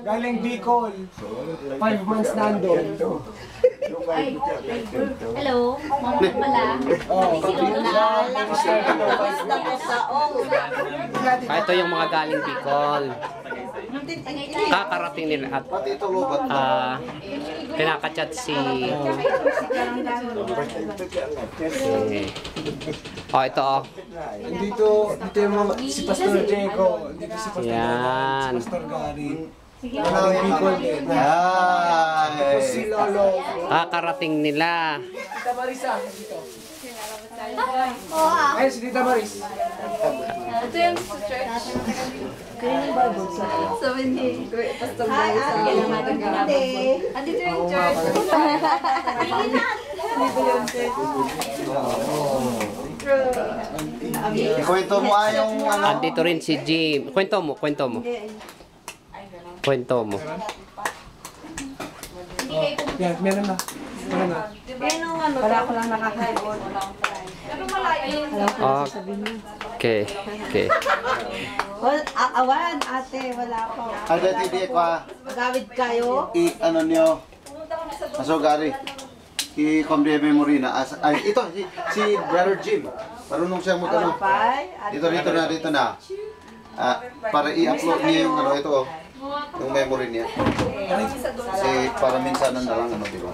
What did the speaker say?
Galing Bicol. 5 months nandun. Hello, mama pala. Ito yung mga galing Bicol. Kakarating nila at kinakachat si... ito Dito yung mga, si Pastor Diego. Dito si Pastor Yan. Si Pastor Gary. Galing Bicol din. Tapos si Lolo. Kakarating nila. Tita Marisa. Dito. Ayun si Tita Maris. Ito yung sa church. Sabi ni Pastor Gary sa andito yung church. Ikwento mo yung ano. Andito rin si Jim. Kwento mo. Kwento mo. Yan, meron na. Meron na. Para ako lang nakakaibon. Okay. Okay. Awan, ate, wala pa. Ada tidi ko Magawid kayo. ano niyo. Masugari. I-comedy memory na. Ay, ito, si Brother Jim. Marunong siya magano. Dito na. Para i-upload niya yung ano, ito yung memory niya. Kasi para minsanan na lang, ano, di ba?